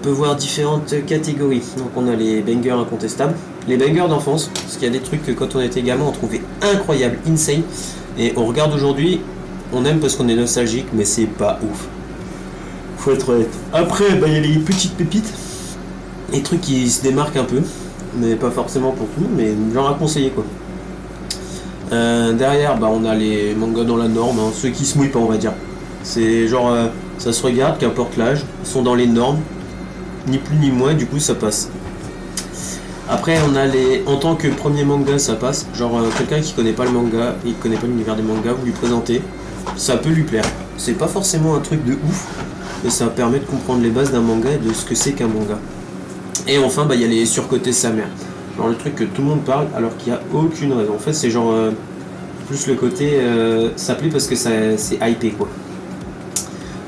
peut voir différentes catégories. Donc on a les bangers incontestables, les bangers d'enfance, parce qu'il y a des trucs que quand on était gamin on trouvait incroyables, insane, et on regarde aujourd'hui, on aime parce qu'on est nostalgique, mais c'est pas ouf. Faut être honnête. Après, bah, il y a les petites pépites, les trucs qui se démarquent un peu, mais pas forcément pour tout, mais genre à conseiller quoi. Derrière, bah, on a les mangas dans la norme, hein, ceux qui se mouillent pas, on va dire. C'est genre, ça se regarde, qu'importe l'âge, ils sont dans les normes, ni plus ni moins, du coup ça passe. Après, on a les, en tant que premier manga, ça passe. Genre, quelqu'un qui connaît pas le manga, il connaît pas l'univers des mangas, vous lui présentez, ça peut lui plaire. C'est pas forcément un truc de ouf, mais ça permet de comprendre les bases d'un manga et de ce que c'est qu'un manga. Et enfin, bah, y a les surcotés sa mère. Genre le truc que tout le monde parle alors qu'il n'y a aucune raison. En fait, c'est genre plus le côté ça plaît parce que c'est hypé quoi.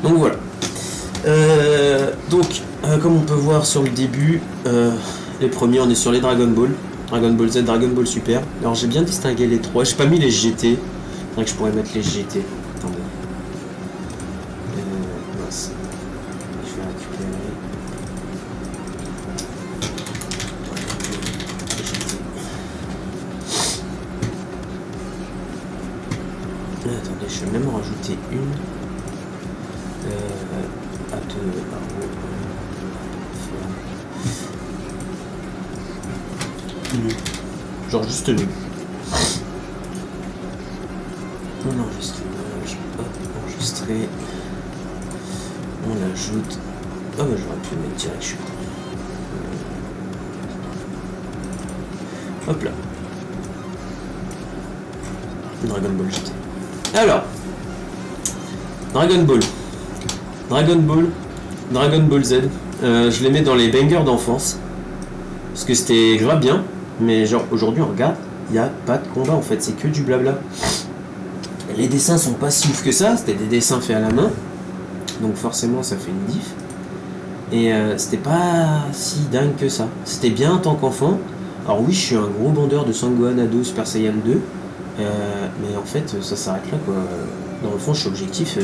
Donc voilà. Comme on peut voir sur le début, les premiers, on est sur les Dragon Ball. Dragon Ball Z, Dragon Ball Super. Alors j'ai bien distingué les trois. J'ai pas mis les GT. Faudrait que je pourrais mettre les GT. Attendez. Mince. Je vais récupérer. Attendez, je vais même en rajouter une. À deux. Genre juste nu. On enregistre l'image. Hop, enregistrer. On l'ajoute. Ah bah j'aurais pu le mettre direct, je suis con. Hop là. Dragon Ball GT. Alors, Dragon Ball, Dragon Ball Z, je les mets dans les bangers d'enfance, parce que c'était grave bien, mais genre aujourd'hui on regarde, il n'y a pas de combat en fait, c'est que du blabla. Les dessins sont pas si ouf que ça, c'était des dessins faits à la main, donc forcément ça fait une diff, et c'était pas si dingue que ça, c'était bien en tant qu'enfant. Alors oui, je suis un gros bandeur de Sangohan Ado Super Saiyan 2, mais en fait ça s'arrête là quoi. Dans le fond je suis objectif,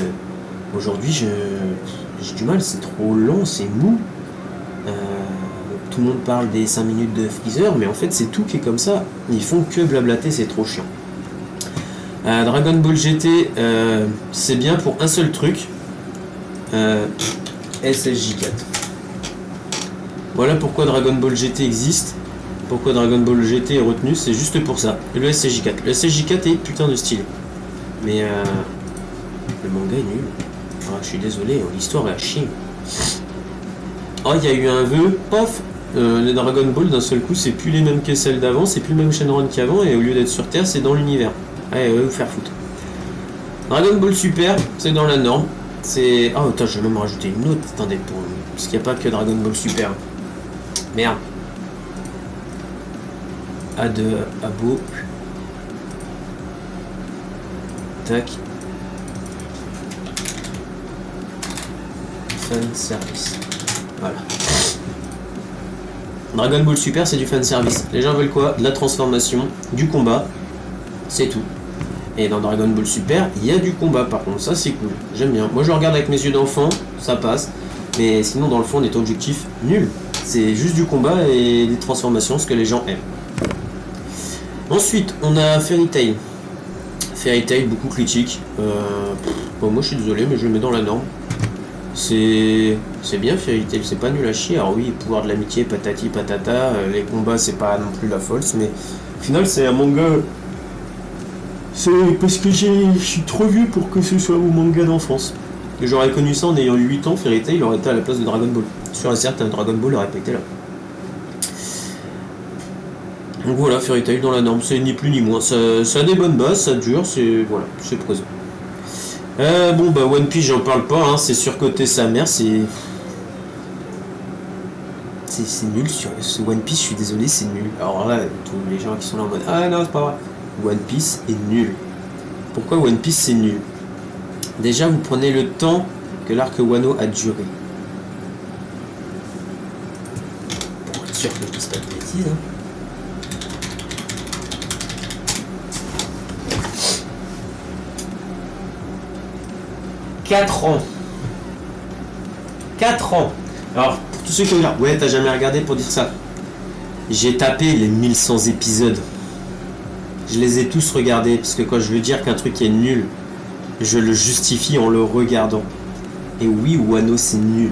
aujourd'hui j'ai du mal, c'est trop long, c'est mou. Tout le monde parle des 5 minutes de Freezer, mais en fait c'est tout qui est comme ça, ils font que blablater, c'est trop chiant. Dragon Ball GT, c'est bien pour un seul truc, SSJ4. Voilà pourquoi Dragon Ball GT existe. Pourquoi Dragon Ball GT est retenu, c'est juste pour ça. Et le SSJ4. Le SSJ4 est putain de stylé. Mais le manga est nul. Ah, je suis désolé, l'histoire est à chier. Oh, il y a eu un vœu, pof, les Dragon Ball d'un seul coup, c'est plus les mêmes que celles d'avant, c'est plus le même Shenron qu'avant, et au lieu d'être sur Terre, c'est dans l'univers. Allez, vous faire foutre. Dragon Ball Super, c'est dans la norme. C'est. Oh, attends, je vais même rajouter une autre. Attendez, parce qu'il n'y a pas que Dragon Ball Super. Merde. A2, Abo. Tac. Fan service. Voilà. Dragon Ball Super, c'est du fan service. Les gens veulent quoi? De la transformation, du combat. C'est tout. Et dans Dragon Ball Super, il y a du combat par contre. Ça, c'est cool. J'aime bien. Moi, je regarde avec mes yeux d'enfant. Ça passe. Mais sinon, dans le fond, on est objectif nul. C'est juste du combat et des transformations, ce que les gens aiment. Ensuite, on a Fairy Tail. Fairy Tail, beaucoup critique. Bon, moi, je suis désolé, mais je le mets dans la norme. C'est bien Fairy Tail, c'est pas nul à chier. Alors oui, pouvoir de l'amitié, patati patata. Les combats, c'est pas non plus la fosse, mais au final, c'est un manga. C'est parce que je suis trop vieux pour que ce soit mon manga d'enfance. Et j'aurais connu ça en ayant eu 8 ans, Fairy Tail aurait été à la place de Dragon Ball. Sûr et certain, Dragon Ball aurait pas été là. Donc voilà, Fairy Tail dans la norme, c'est ni plus ni moins. Ça a des bonnes bases, ça dure, c'est voilà, c'est présent. Bon bah One Piece j'en parle pas, hein, c'est surcoté sa mère, c'est nul sur ce One Piece, je suis désolé, c'est nul. Alors là, tous les gens qui sont là en mode ah non c'est pas vrai. One Piece est nul. Pourquoi One Piece c'est nul? Déjà vous prenez le temps que l'arc Wano a duré. Pour être sûr que je dise pas de bêtises. Hein. Quatre ans. Alors, pour tous ceux qui regardent, ouais, t'as jamais regardé pour dire ça. J'ai tapé les 1100 épisodes. Je les ai tous regardés, parce que quand je veux dire qu'un truc est nul, je le justifie en le regardant. Et oui, Wano c'est nul.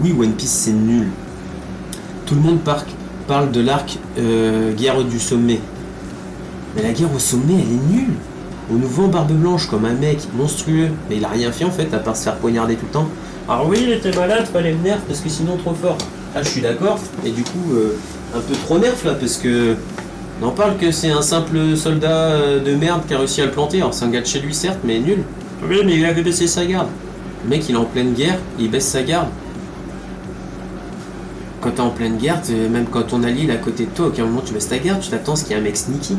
Oui, One Piece c'est nul. Tout le monde parle de l'arc guerre du sommet. Mais la guerre au sommet, elle est nulle. On nous vend Barbe Blanche comme un mec monstrueux. Mais il a rien fait en fait, à part se faire poignarder tout le temps. Alors oui, il était malade, fallait le nerf parce que sinon trop fort. Ah, je suis d'accord. Et du coup, un peu trop nerf là, parce que... On en parle que c'est un simple soldat de merde qui a réussi à le planter. Alors c'est un gars de chez lui certes, mais nul. Oui, mais il a baissé sa garde. Le mec il est en pleine guerre, il baisse sa garde. Quand t'es en pleine guerre, même quand ton allié est à côté de toi, à aucun moment tu baisses ta garde, tu t'attends à ce qu'il y ait un mec sneaky.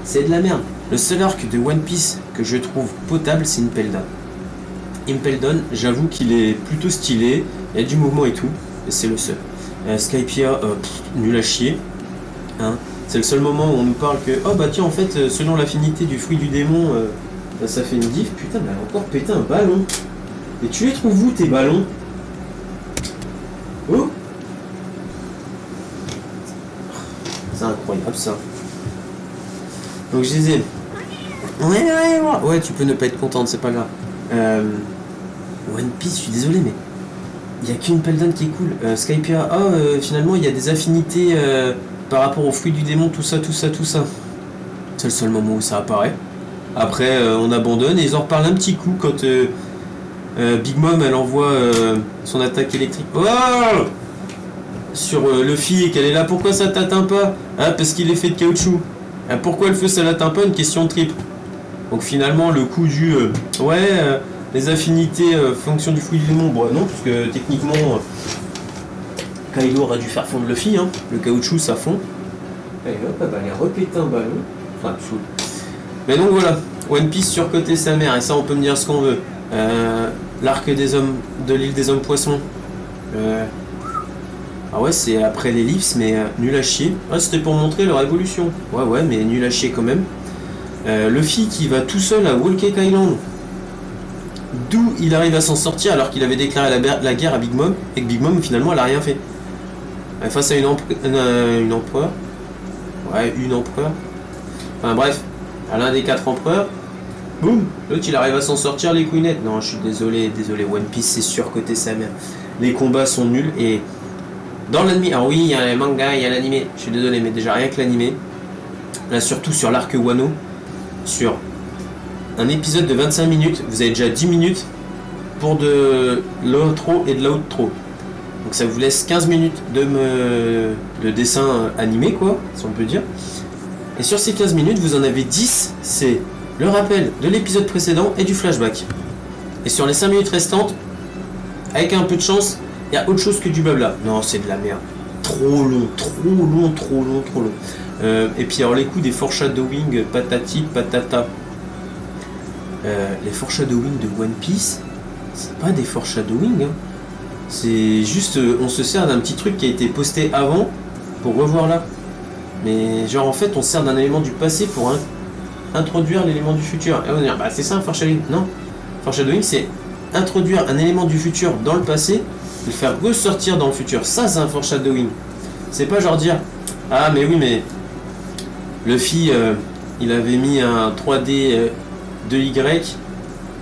C'est de la merde. Le seul arc de One Piece que je trouve potable, c'est Impel Down. Impel Down, j'avoue qu'il est plutôt stylé, il y a du mouvement et tout, et c'est le seul. Skypiea, nul à chier. Hein. C'est le seul moment où on nous parle que, oh bah tiens, en fait, selon l'affinité du fruit du démon, bah, ça fait une diff. Putain, mais elle a encore pété un ballon. Et tu les trouves où tes ballons? Oh, c'est incroyable ça. Donc je disais, ouais, tu peux ne pas être contente, c'est pas grave. One Piece, je suis désolé, mais il n'y a qu'une Pelden qui est cool. Skypiea, finalement il y a des affinités par rapport aux fruits du démon, tout ça. C'est le seul moment où ça apparaît. Après, on abandonne et ils en reparlent un petit coup quand Big Mom elle envoie son attaque électrique. Oh sur Luffy et qu'elle est là, pourquoi ça t'atteint pas? Ah, parce qu'il est fait de caoutchouc. Ah, pourquoi le feu ça l'atteint pas? Une question de triple. Donc finalement, le coup du les affinités fonction du fruit du démon, bon non, parce que techniquement Kaido aurait dû faire fondre Luffy, hein. Le caoutchouc ça fond. Et hop, elle va aller repéter un ballon. Enfin, dessous. Mais donc voilà, One Piece surcoté sa mère, et ça on peut me dire ce qu'on veut. L'arc des hommes de l'île des hommes poissons. Ah ouais, c'est après l'ellipse, mais nul à chier. Ah, c'était pour montrer leur évolution. Ouais, mais nul à chier quand même. Luffy qui va tout seul à Whole Cake Island. D'où il arrive à s'en sortir alors qu'il avait déclaré la guerre à Big Mom et que Big Mom finalement elle a rien fait. Face à une empereur. Ouais, une empereur. Enfin bref, à l'un des 4 empereurs. Boum, l'autre il arrive à s'en sortir les couinettes. Non, je suis désolé, One Piece c'est surcoté sa mère. Les combats sont nuls et dans l'anime, alors oui, il y a le manga, il y a l'anime. Je suis désolé, mais déjà rien que l'anime. Là, surtout sur l'arc Wano, sur un épisode de 25 minutes, vous avez déjà 10 minutes pour de l'intro et de l'outro. Donc ça vous laisse 15 minutes de dessin animé, quoi, si on peut dire. Et sur ces 15 minutes, vous en avez 10, c'est le rappel de l'épisode précédent et du flashback. Et sur les 5 minutes restantes, avec un peu de chance, il y a autre chose que du blabla. Non, c'est de la merde. Trop long. Et puis alors les coups des foreshadowing patati patata. Les foreshadowing de One Piece, c'est pas des foreshadowing. Hein. C'est juste, on se sert d'un petit truc qui a été posté avant pour revoir là. Mais genre en fait, on se sert d'un élément du passé pour introduire l'élément du futur. Et on va dire, bah c'est ça un foreshadowing. Non, foreshadowing c'est introduire un élément du futur dans le passé, le faire ressortir dans le futur. Ça c'est un foreshadowing. C'est pas genre dire, ah mais oui mais Luffy il avait mis un 3D de Y,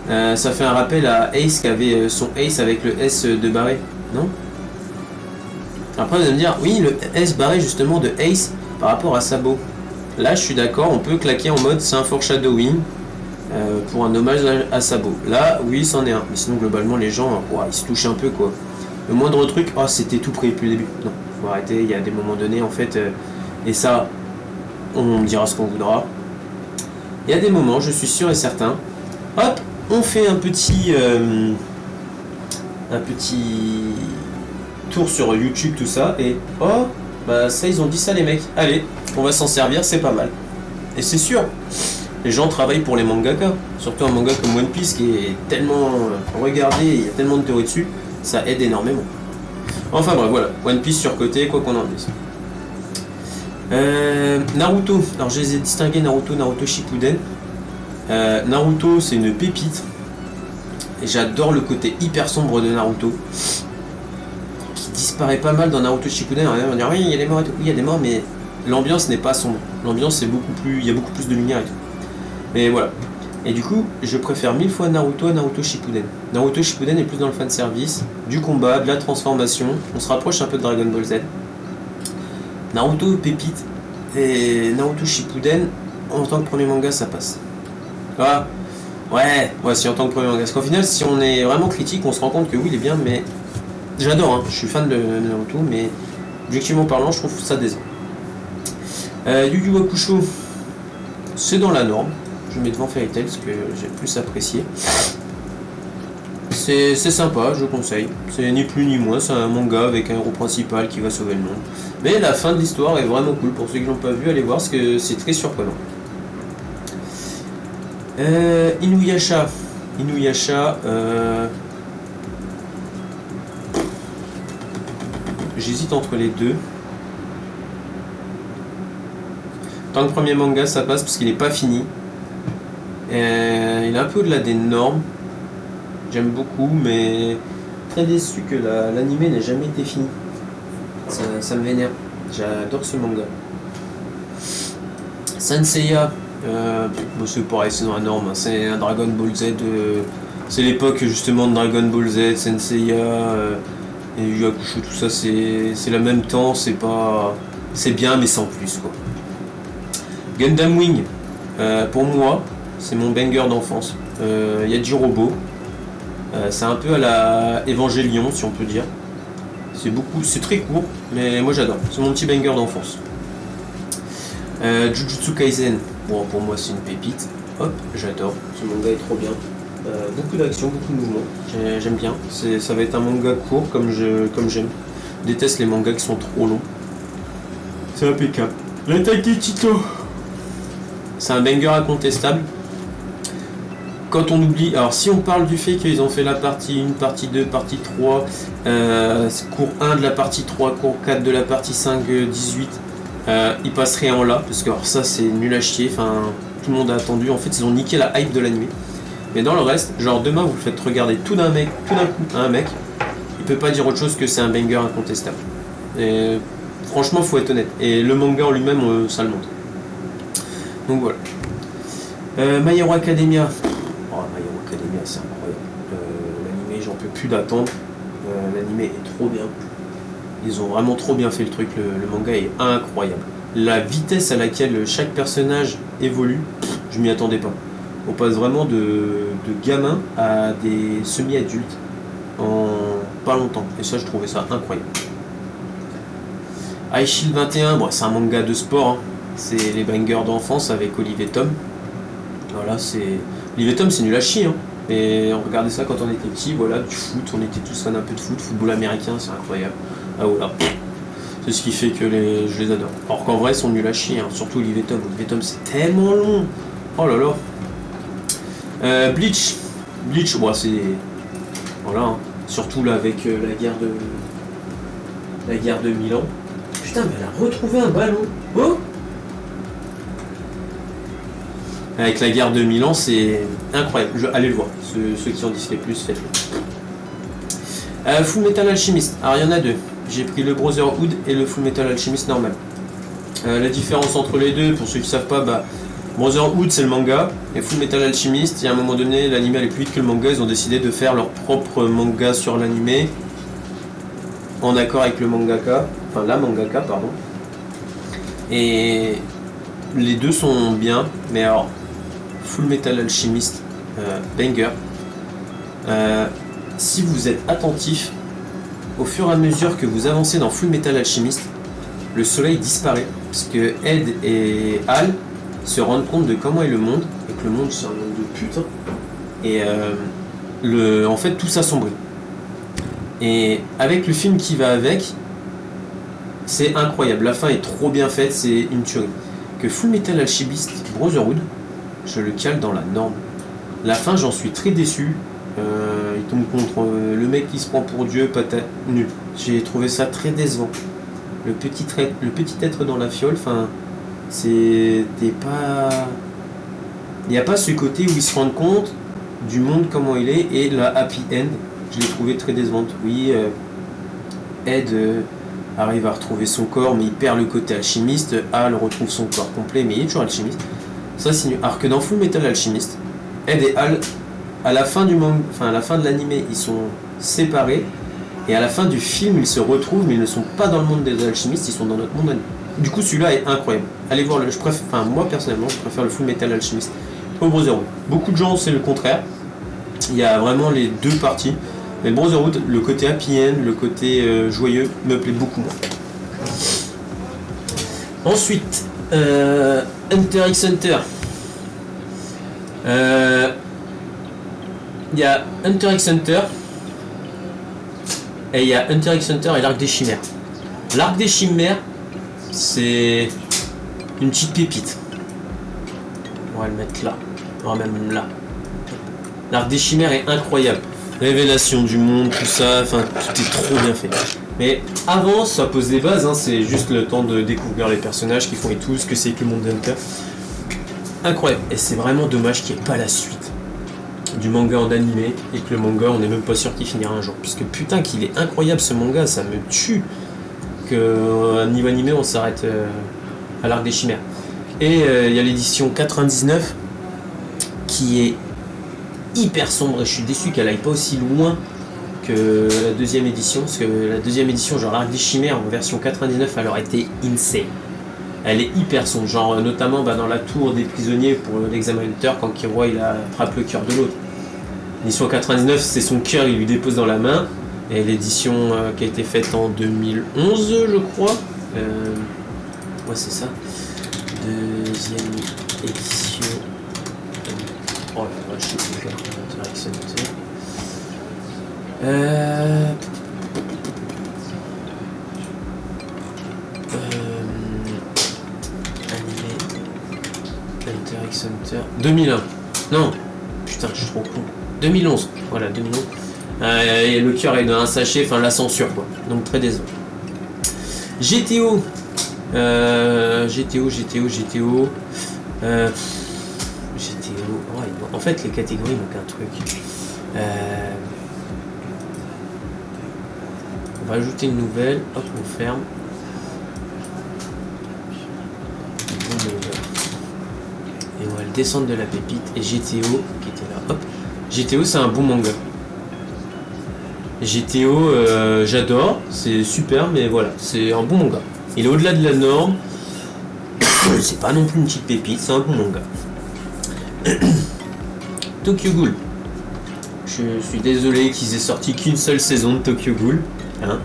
ça fait un rappel à Ace qui avait son Ace avec le S de barré, non? Après vous allez me dire, oui le S barré justement de Ace par rapport à Sabo. Là je suis d'accord, on peut claquer en mode c'est un foreshadowing pour un hommage à Sabo. Là oui c'en est un, mais sinon globalement les gens ils se touchent un peu quoi. Le moindre truc, c'était tout près depuis le début. Non, faut arrêter, il y a des moments donnés en fait, et ça on dira ce qu'on voudra. Il y a des moments, je suis sûr et certain, hop, on fait un petit tour sur YouTube, tout ça, et oh, bah ça ils ont dit ça les mecs, allez, on va s'en servir, c'est pas mal. Et c'est sûr, les gens travaillent pour les mangaka, surtout un manga comme One Piece qui est tellement regardé, il y a tellement de théories dessus, ça aide énormément. Enfin bref, voilà, One Piece surcoté, quoi qu'on en dise. Naruto, alors je les ai distingués, Naruto Shippuden. Naruto c'est une pépite et j'adore le côté hyper sombre de Naruto qui disparaît pas mal dans Naruto Shippuden. On va dire oui, il y a des morts et tout. Oui, il y a des morts, mais l'ambiance n'est pas sombre. L'ambiance c'est beaucoup plus, il y a beaucoup plus de lumière et tout. Mais voilà. Et du coup, je préfère 1000 fois Naruto à Naruto Shippuden. Naruto Shippuden est plus dans le fanservice, du combat, de la transformation. On se rapproche un peu de Dragon Ball Z. Naruto pépite et Naruto Shippuden en tant que premier manga ça passe. Ah, ouais, si en tant que premier manga. Parce qu'au final, si on est vraiment critique, on se rend compte que oui, il est bien, mais j'adore, hein. Je suis fan de Naruto, mais objectivement parlant, je trouve ça décevant. Yu Yu Hakusho, c'est dans la norme. Je mets devant Fairy Tail parce que j'ai plus apprécié. C'est sympa, je conseille. C'est ni plus ni moins, c'est un manga avec un héros principal qui va sauver le monde. Mais la fin de l'histoire est vraiment cool. Pour ceux qui l'ont pas vu, allez voir parce que c'est très surprenant. Inuyasha. J'hésite entre les deux. Tant que premier manga, ça passe parce qu'il n'est pas fini. Il est un peu au-delà des normes. J'aime beaucoup, mais très déçu que l'anime n'ait jamais été fini. Ça me vénère. J'adore ce manga. Saint Seiya, c'est pareil, c'est dans la norme. C'est un Dragon Ball Z. C'est l'époque justement de Dragon Ball Z, Saint Seiya et Yu Yu Hakusho, tout ça, c'est le même temps. C'est bien, mais sans plus quoi. Gundam Wing, pour moi, c'est mon banger d'enfance. Yajirobe. C'est un peu à la Evangelion, si on peut dire. C'est très court, mais moi j'adore. C'est mon petit banger d'enfance. Jujutsu Kaisen, bon, pour moi c'est une pépite. Hop, j'adore. Ce manga est trop bien. Beaucoup d'action, beaucoup de mouvements. J'aime bien. Ça va être un manga court comme j'aime. Je déteste les mangas qui sont trop longs. C'est impeccable. L'attaque des Titans. C'est un banger incontestable. Quand on oublie, alors si on parle du fait qu'ils ont fait la partie 1, partie 2, partie 3, cours 1 de la partie 3, cours 4 de la partie 5, 18, ils passeraient en là, parce que alors ça c'est nul à chier, enfin tout le monde a attendu, en fait ils ont niqué la hype de l'anime. Mais dans le reste, genre demain vous le faites regarder tout d'un coup à un mec, il peut pas dire autre chose que c'est un banger incontestable. Et franchement faut être honnête, et le manga en lui-même ça le montre. Donc voilà. My Hero Academia. My Hero Academia, c'est incroyable. L'anime, j'en peux plus d'attendre. L'anime est trop bien. Ils ont vraiment trop bien fait le truc. Le manga est incroyable. La vitesse à laquelle chaque personnage évolue, je m'y attendais pas. On passe vraiment de gamin à des semi-adultes en pas longtemps. Et ça, je trouvais ça incroyable. High Shield 21, bon, c'est un manga de sport. Hein. C'est les bangers d'enfance avec Olivier Tom. Voilà, Olivier Tom, c'est nul à chier. Hein. Et on regardait ça quand on était petit, voilà, du foot, on était tous fans un peu de football américain, c'est incroyable. Ah voilà. C'est ce qui fait que je les adore. Alors qu'en vrai, ils sont nuls à chier, hein. Surtout Olivier Tom. Olivier Tom, c'est tellement long. Oh là là. Bleach, bon, c'est... Voilà, hein. Surtout là avec la guerre de Milan. Putain, mais elle a retrouvé un ballon. Oh! Avec la guerre de Milan, c'est incroyable. Allez le voir. Ceux qui en disent plus, faites-le. Full Metal Alchemist. Alors il y en a deux. J'ai pris le Brotherhood et le Full Metal Alchemist normal. La différence entre les deux, pour ceux qui ne savent pas, Brotherhood c'est le manga. Et Full Metal Alchemist, il y a un moment donné, l'anime allait plus vite que le manga. Ils ont décidé de faire leur propre manga sur l'anime. En accord avec le mangaka. Enfin la mangaka, pardon. Et les deux sont bien. Mais alors... Full Metal Alchemist, banger. Si vous êtes attentif, au fur et à mesure que vous avancez dans Full Metal Alchemist, le soleil disparaît, parce que Ed et Al se rendent compte de comment est le monde, et que le monde c'est un monde de pute, et en fait tout s'assombrit. Et avec le film qui va avec, c'est incroyable, la fin est trop bien faite, c'est une tuerie. Que Full Metal Alchemist Brotherhood, je le cale dans la norme. La fin, j'en suis très déçu. Il tombe contre le mec qui se prend pour Dieu, patate, nul. J'ai trouvé ça très décevant. Le petit être dans la fiole, enfin, c'était pas... Il n'y a pas ce côté où ils se rendent compte du monde, comment il est, et la happy end, je l'ai trouvé très décevante. Oui, Ed arrive à retrouver son corps, mais il perd le côté alchimiste. Hal retrouve son corps complet, mais il est toujours alchimiste. Ça, c'est nul. Alors que dans Full Metal Alchemist, Ed et Hal, à la fin du à la fin de l'animé, ils sont séparés. Et à la fin du film, ils se retrouvent, mais ils ne sont pas dans le monde des alchimistes, ils sont dans notre monde. Du coup, celui-là est incroyable. Allez voir moi personnellement, je préfère le Full Metal Alchemist au Brotherhood. Beaucoup de gens, c'est le contraire. Il y a vraiment les deux parties. Mais Brotherhood, le côté happy end, le côté joyeux, me plaît beaucoup moins. Ensuite, Hunter x Hunter. Il y a Hunter x Hunter. Et il y a Hunter x Hunter et l'Arc des Chimères. L'Arc des Chimères, c'est une petite pépite. On va le mettre là. On va même là. L'Arc des Chimères est incroyable. Révélation du monde, tout ça, enfin, tout est trop bien fait. Mais avant, ça pose des bases, hein, c'est juste le temps de découvrir les personnages qui font et tout, ce que c'est que le monde d'Hunter. Incroyable. Et c'est vraiment dommage qu'il n'y ait pas la suite du manga en animé et que le manga on n'est même pas sûr qu'il finira un jour, puisque putain qu'il est incroyable ce manga, ça me tue que niveau animé on s'arrête à l'Arc des Chimères. Et il y a l'édition 99 qui est hyper sombre et je suis déçu qu'elle aille pas aussi loin que la deuxième édition, parce que la deuxième édition, genre l'Arc des Chimères en version 99, elle aurait été insane. Elle est hyper sombre, genre notamment dans la tour des prisonniers pour l'examen Hunter, quand Killua il attrape le cœur de l'autre. L'édition 99, c'est son cœur, il lui dépose dans la main. Et l'édition qui a été faite en 2011, je crois. Ouais, c'est ça. Deuxième édition. Oh la vache, je sais plus quoi. Hunter x Hunter. Hunter x Hunter 2001. Non, putain, je suis trop con. 2011. Voilà, 2011. Et le cœur est dans un sachet, enfin la censure quoi. Donc très désolé. GTO. GTO. GTO. Oh, en fait, les catégories manquent un truc. On va ajouter une nouvelle. Hop, on ferme. Et on va le descendre de la pépite. Et GTO qui était là. Hop. GTO, c'est un bon manga. GTO, j'adore. C'est super, mais voilà. C'est un bon manga. Il est au-delà de la norme. C'est pas non plus une petite pépite. C'est un bon manga. Tokyo Ghoul. Je suis désolé qu'ils aient sorti qu'une seule saison de Tokyo Ghoul. Hein,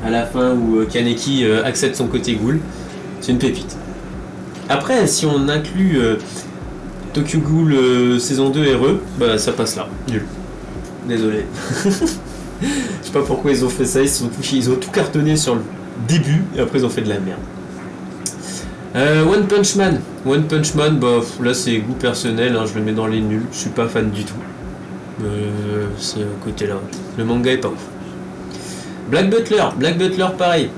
à la fin où Kaneki accepte son côté Ghoul. C'est une pépite. Après, si on inclut Tokyo Ghoul saison 2 RE, bah ça passe là. Nul. Désolé. Je sais pas pourquoi ils ont fait ça, ils ont tout cartonné sur le début et après ils ont fait de la merde. One Punch Man. One Punch Man, bah là c'est goût personnel, hein, je le mets dans les nuls, je suis pas fan du tout. C'est à côté là. Le manga est pas ouf. Black Butler pareil.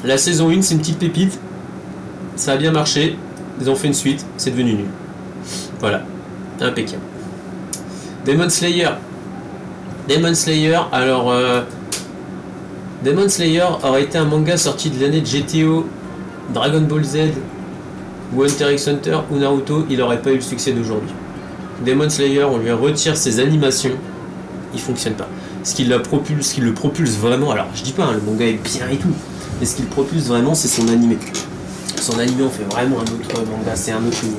La saison 1 c'est une petite pépite. Ça a bien marché. Ils ont fait une suite, c'est devenu nul. Voilà. Impeccable. Demon Slayer, alors Demon Slayer aurait été un manga sorti de l'année de GTO, Dragon Ball Z, ou Hunter x Hunter, ou Naruto, il n'aurait pas eu le succès d'aujourd'hui. Demon Slayer, on lui retire ses animations, il fonctionne pas. Ce qui le propulse vraiment, alors je dis pas, hein, le manga est bien et tout, mais ce qui le propulse vraiment, c'est son animé. Son animé, on fait vraiment un autre manga, c'est un autre niveau.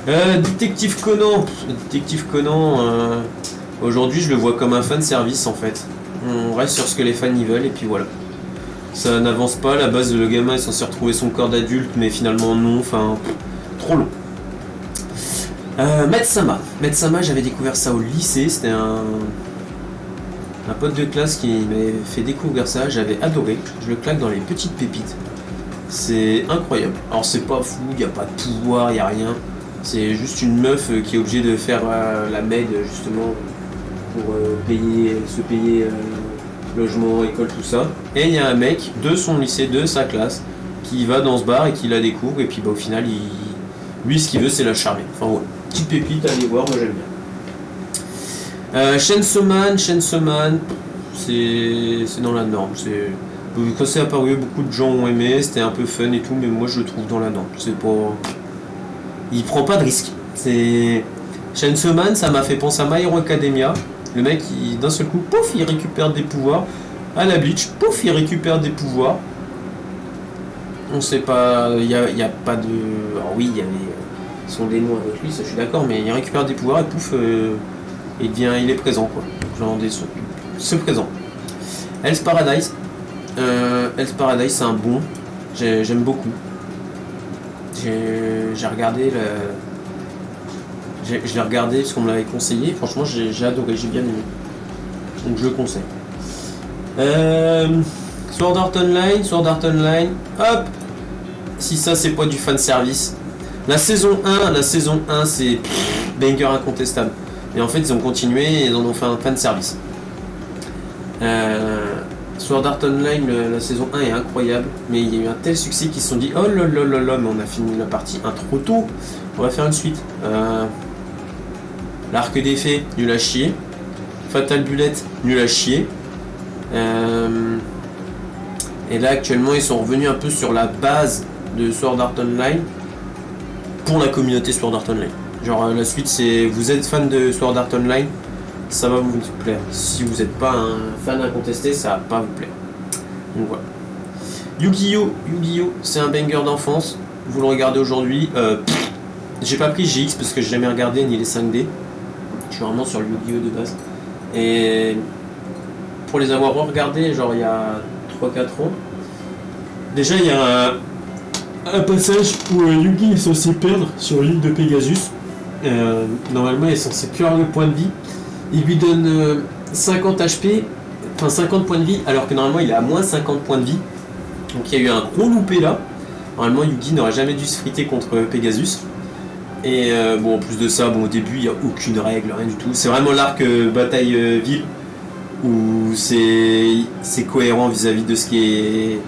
Détective Conan, aujourd'hui je le vois comme un fan service en fait. On reste sur ce que les fans y veulent et puis voilà. Ça n'avance pas, à la base le gamin est censé retrouver son corps d'adulte mais finalement non, enfin trop long. Metsama, j'avais découvert ça au lycée, c'était un pote de classe qui m'avait fait découvrir ça, j'avais adoré, je le claque dans les petites pépites. C'est incroyable. Alors c'est pas fou, il n'y a pas de pouvoir, il n'y a rien. C'est juste une meuf qui est obligée de faire la maid justement pour se payer logement, école, tout ça. Et il y a un mec de son lycée, de sa classe, qui va dans ce bar et qui la découvre. Et puis au final, lui ce qu'il veut c'est la charmer. Enfin ouais, petite pépite, allez voir, moi j'aime bien. Chainsaw Man, c'est dans la norme. Quand c'est apparu, beaucoup de gens ont aimé, c'était un peu fun et tout, mais moi je le trouve dans la norme. C'est pas. Il prend pas de risque. C'est. Chainsaw Man, ça m'a fait penser à My Hero Academia. Le mec, d'un seul coup, pouf, il récupère des pouvoirs. À la Bleach, pouf, il récupère des pouvoirs. On sait pas. Il y a pas de. Alors oui, il y avait son démon avec lui, ça je suis d'accord, mais il récupère des pouvoirs et pouf, il est présent quoi. Genre des sons. C'est présent. Hell's Paradise. Hell's Paradise, c'est un bon. J'aime beaucoup. J'ai regardé je l'ai regardé parce qu'on me l'avait conseillé. Franchement, j'ai adoré, j'ai bien aimé. Donc je le conseille. Sword Art Online. Hop. Si ça, c'est pas du fan service. La saison 1, c'est banger incontestable. Et en fait, ils ont continué et ils en ont fait un fan service. Sword Art Online, la saison 1 est incroyable, mais il y a eu un tel succès qu'ils se sont dit oh là là là là, mais on a fini la partie 1 trop tôt, on va faire une suite. L'arc des fées, nul à chier. Fatal Bullet, nul à chier. Et là actuellement ils sont revenus un peu sur la base de Sword Art Online pour la communauté Sword Art Online. Genre la suite c'est vous êtes fan de Sword Art Online, ça va vous plaire. Si vous n'êtes pas un fan incontesté, ça va pas vous plaire. Donc voilà. Yu-Gi-Oh! C'est un banger d'enfance. Vous le regardez aujourd'hui. J'ai pas pris GX parce que j'ai jamais regardé ni les 5D. Je suis vraiment sur le Yu-Gi-Oh! De base. Et pour les avoir regardés, genre il y a 3-4 ans, déjà il y a un passage où Yugi est censé perdre sur l'île de Pegasus. Normalement il est censé plus avoir le point de vie. Il lui donne 50 HP, enfin 50 points de vie, alors que normalement il est à moins 50 points de vie. Donc il y a eu un gros loupé là. Normalement Yugi n'aurait jamais dû se friter contre Pegasus. Et bon, en plus de ça, bon, au début il n'y a aucune règle, rien du tout. C'est vraiment l'arc bataille ville où c'est cohérent vis-à-vis de ce qui est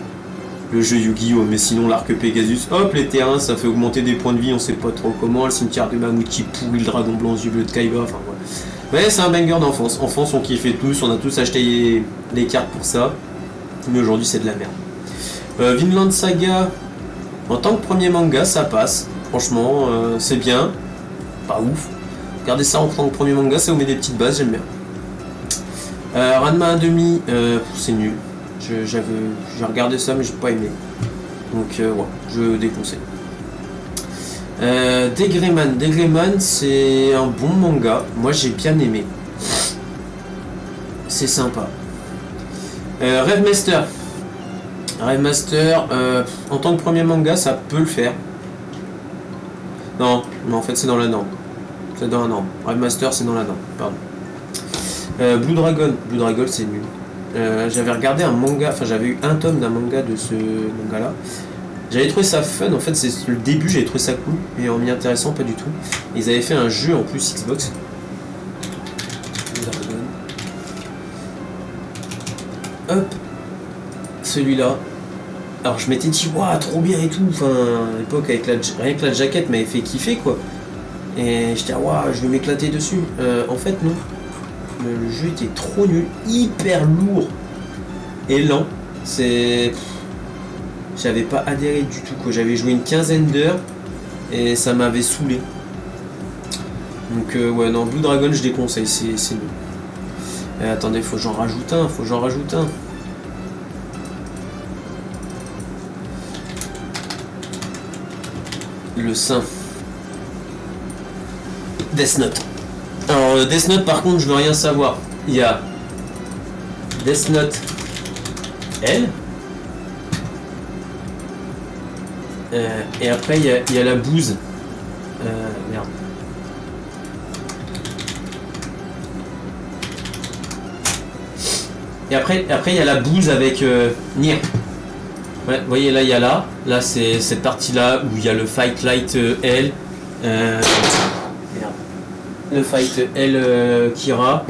le jeu Yu-Gi-Oh! Mais sinon l'arc Pegasus, hop, les terrains, ça fait augmenter des points de vie, on sait pas trop comment. Le cimetière de Mammouth qui pourrit, le dragon blanc aux yeux bleus de Kaiba, enfin voilà. Ouais, c'est un banger d'enfance. Enfance, on kiffait tous, on a tous acheté les cartes pour ça. Mais aujourd'hui, c'est de la merde. Vinland Saga, en tant que premier manga, ça passe. Franchement, c'est bien. Pas ouf. Regardez ça en tant que premier manga, ça vous met des petites bases, j'aime bien. Ranma 1,5, c'est nul. J'ai regardé ça, mais j'ai pas aimé. Donc, ouais, je déconseille. Degreman, c'est un bon manga. Moi, j'ai bien aimé. C'est sympa. Rêve Master, en tant que premier manga, ça peut le faire. Non, mais en fait, c'est dans la norme. C'est dans la norme. Rêve Master, c'est dans la norme. Pardon. Blue Dragon, c'est nul. J'avais regardé un manga, enfin, j'avais eu un tome d'un manga de ce manga-là. J'avais trouvé ça fun, en fait c'est le début, j'avais trouvé ça cool, mais en m'y intéressant pas du tout. Ils avaient fait un jeu en plus Xbox. Hop, celui-là. Alors je m'étais dit, waouh, trop bien et tout, enfin à l'époque avec rien que la jaquette m'avait fait kiffer quoi. Et j'étais, waouh, je vais m'éclater dessus. En fait non, le jeu était trop nul, hyper lourd et lent. J'avais pas adhéré du tout quoi. J'avais joué une quinzaine d'heures et ça m'avait saoulé. Donc ouais non, Blue Dragon je déconseille, c'est nul. Attendez, faut que j'en rajoute un, Le sein. Death Note. Alors Death Note par contre je veux rien savoir. Il y a Death Note L. Et après il y a la bouse. Merde. Et après il y a la bouse avec Nier. Ouais, vous voyez là il y a là c'est cette partie là où il y a le Fight Light L. Merde. Le Fight L Kira.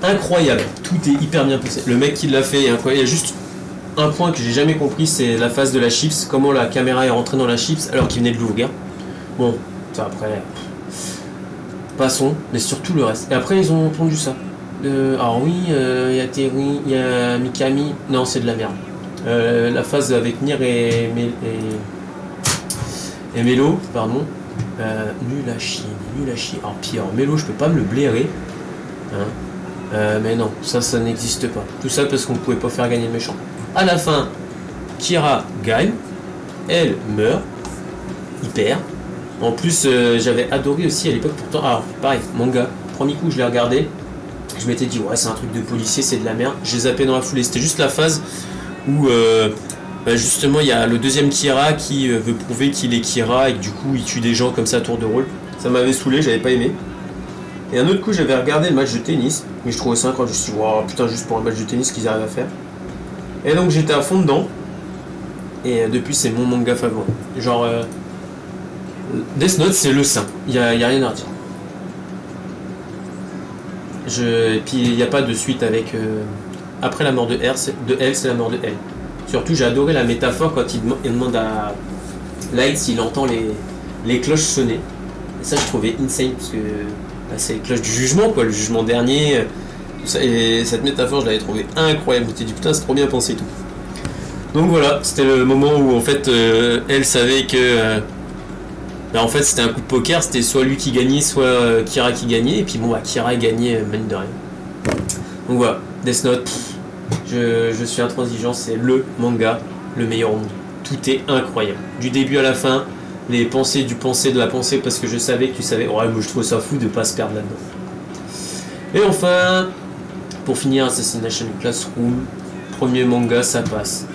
Incroyable, tout est hyper bien pensé. Le mec qui l'a fait est incroyable. Il y a juste un point que j'ai jamais compris, c'est la phase de la chips, comment la caméra est rentrée dans la chips alors qu'il venait de l'ouvrir. Bon, ça après, passons, mais surtout le reste. Et après ils ont pondu ça. Alors oui, il y a Terry, il y a Mikami. Non, c'est de la merde. La phase avec Nier et Mélo, pardon. Nul à chier, nul à chier. Alors pire, Mélo, je peux pas me le blairer. Hein. Mais non, ça n'existe pas. Tout ça parce qu'on pouvait pas faire gagner le méchant. À la fin, Kira gagne. Elle meurt. Il perd. En plus, j'avais adoré aussi à l'époque, pourtant. Alors, pareil, manga. Premier coup, je l'ai regardé. Je m'étais dit, ouais, c'est un truc de policier, c'est de la merde. J'ai zappé dans la foulée. C'était juste la phase où, justement, il y a le deuxième Kira qui veut prouver qu'il est Kira et que du coup, il tue des gens comme ça à tour de rôle. Ça m'avait saoulé, j'avais pas aimé. Et un autre coup, j'avais regardé le match de tennis. Mais je trouvais ça incroyable. Je me suis dit, wow, putain, juste pour un match de tennis qu'ils arrivent à faire. Et donc, j'étais à fond dedans. Et depuis, c'est mon manga favori. Genre, Death Note, c'est le saint. Y a rien à dire. Et puis il n'y a pas de suite avec. Après la mort de L, c'est la mort de L. Surtout, j'ai adoré la métaphore quand il demande à Light s'il entend les cloches sonner. Et ça, je trouvais insane parce que c'est les cloches du jugement, quoi, le jugement dernier. Tout ça. Et cette métaphore, je l'avais trouvée incroyable. Je me suis dit, putain, c'est trop bien pensé tout. Donc voilà, c'était le moment où en fait elle savait que. En fait, c'était un coup de poker, c'était soit lui qui gagnait, soit Kira qui gagnait, et puis bon, Kira gagnait, mine de rien. Donc voilà, Death Note, je suis intransigeant, c'est le manga, le meilleur au monde. Tout est incroyable. Du début à la fin, les pensées du pensée de la pensée, parce que je savais que tu savais. Ouais, moi je trouve ça fou de pas se perdre là-dedans. Et enfin, pour finir, Assassination Classroom, premier manga, ça passe.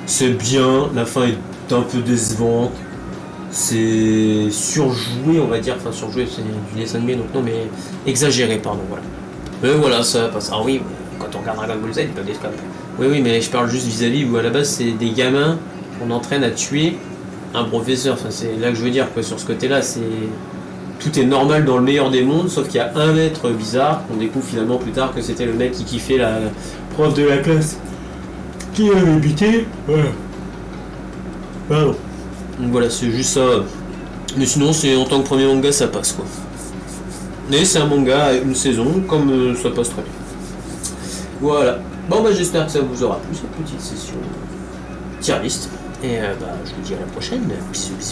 C'est bien, la fin est un peu décevante. C'est surjoué, on va dire, enfin surjoué, c'est du dessin animé, donc non, mais exagéré, pardon, voilà. Mais voilà, ça passe. Ah oui, quand on regarde Dragon Ball Z, ils peuvent des scalps. Oui, mais je parle juste vis-à-vis où à la base, c'est des gamins qu'on entraîne à tuer un professeur. Enfin, c'est là que je veux dire, quoi, sur ce côté-là, c'est. Tout est normal dans le meilleur des mondes, sauf qu'il y a un maître bizarre, qu'on découvre finalement plus tard que c'était le mec qui kiffait la prof de la classe. Qui avait buté. Voilà. Pardon. Donc voilà, c'est juste ça. Mais sinon, c'est en tant que premier manga, ça passe quoi. Mais c'est un manga à une saison, comme ça passe très bien. Voilà. Bon, bah j'espère que ça vous aura plu cette petite session tier list. Et je vous dis à la prochaine. Bisous, bisous.